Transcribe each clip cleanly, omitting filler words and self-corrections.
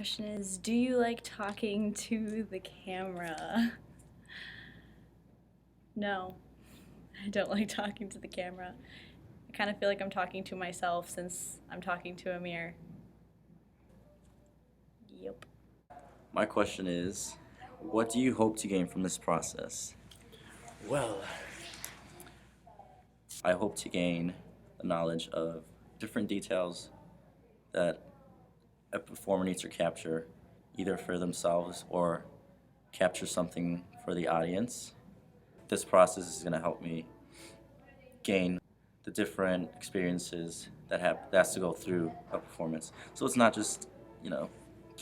question is, do you like talking to the camera? No, I don't like talking to the camera. I kind of feel like I'm talking to myself since I'm talking to a mirror. Yep. My question is, what do you hope to gain from this process? Well, I hope to gain the knowledge of different details that a performer needs to capture, either for themselves or capture something for the audience. This process is going to help me gain the different experiences that has to go through a performance. So it's not just,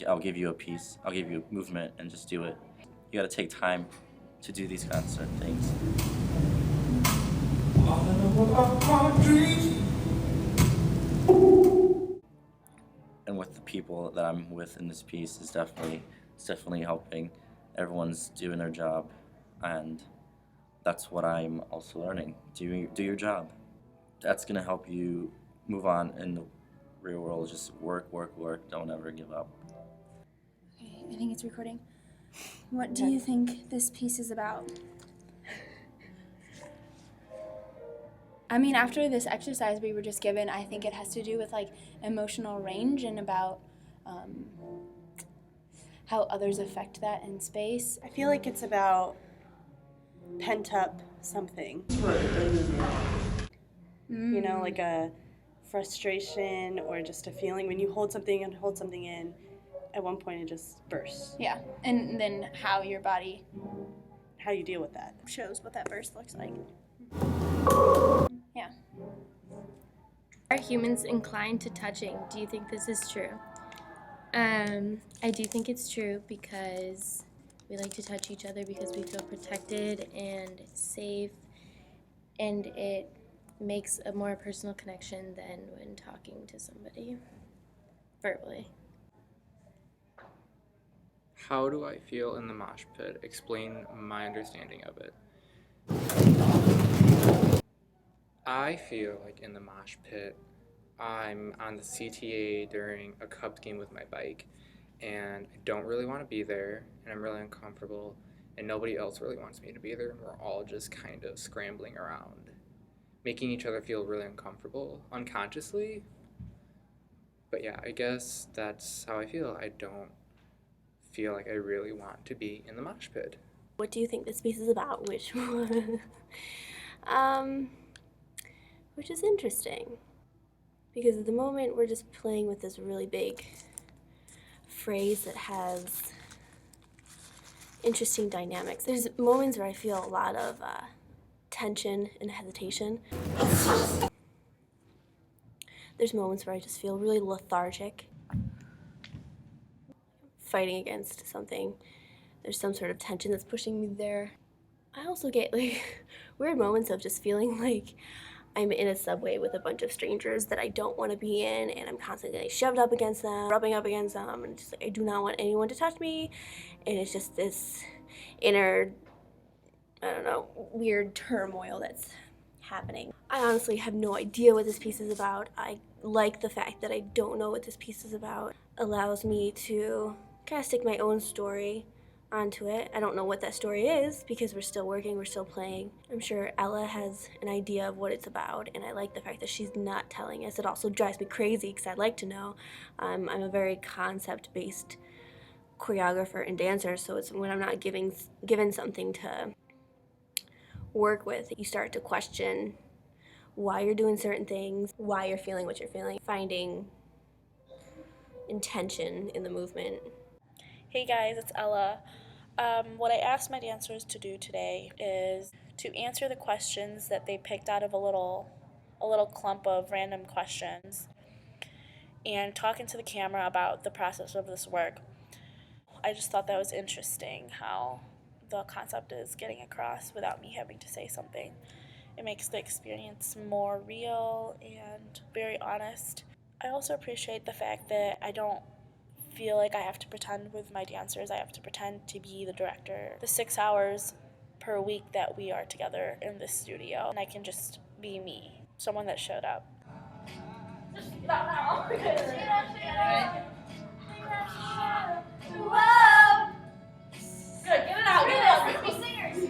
I'll give you a piece, I'll give you a movement and just do it. You got to take time to do these kinds of things. And with the people that I'm with in this piece is definitely helping. Everyone's doing their job, and that's what I'm also learning. Do your job. That's gonna help you move on in the real world. Just work. Don't ever give up. Okay, I think it's recording. What do you think this piece is about? I mean, after this exercise we were just given, I think it has to do with like emotional range and about how others affect that in space. I feel like it's about pent up something. You know, like a frustration or just a feeling when you hold something in, at one point it just bursts. Yeah, and then how your body, how you deal with that, shows what that burst looks like. Yeah. Are humans inclined to touching? Do you think this is true? I do think it's true because we like to touch each other because we feel protected and safe, and it makes a more personal connection than when talking to somebody verbally. How do I feel in the mosh pit? Explain my understanding of it. I feel like in the mosh pit, I'm on the CTA during a Cubs game with my bike, and I don't really want to be there, and I'm really uncomfortable, and nobody else really wants me to be there, and we're all just kind of scrambling around, making each other feel really uncomfortable, unconsciously. But yeah, I guess that's how I feel. I don't feel like I really want to be in the mosh pit. What do you think this piece is about? Which is interesting. Because at the moment we're just playing with this really big phrase that has interesting dynamics. There's moments where I feel a lot of tension and hesitation. There's moments where I just feel really lethargic, fighting against something. There's some sort of tension that's pushing me there. I also get like weird moments of just feeling like I'm in a subway with a bunch of strangers that I don't want to be in, and I'm constantly shoved up against them, rubbing up against them, and just like I do not want anyone to touch me, and it's just this inner, weird turmoil that's happening. I honestly have no idea what this piece is about. I like the fact that I don't know what this piece is about. It allows me to kind of stick my own story onto it. I don't know what that story is because we're still working, we're still playing. I'm sure Ella has an idea of what it's about, and I like the fact that she's not telling us. It also drives me crazy because I'd like to know. I'm a very concept-based choreographer and dancer, so it's when I'm not given something to work with, you start to question why you're doing certain things, why you're feeling what you're feeling, finding intention in the movement. Hey guys, it's Ella. What I asked my dancers to do today is to answer the questions that they picked out of a little clump of random questions and talking to the camera about the process of this work. I just thought that was interesting how the concept is getting across without me having to say something. It makes the experience more real and very honest. I also appreciate the fact that I don't feel like I have to pretend with my dancers. I have to pretend to be the director. The 6 hours per week that we are together in this studio, and I can just be me, someone that showed up.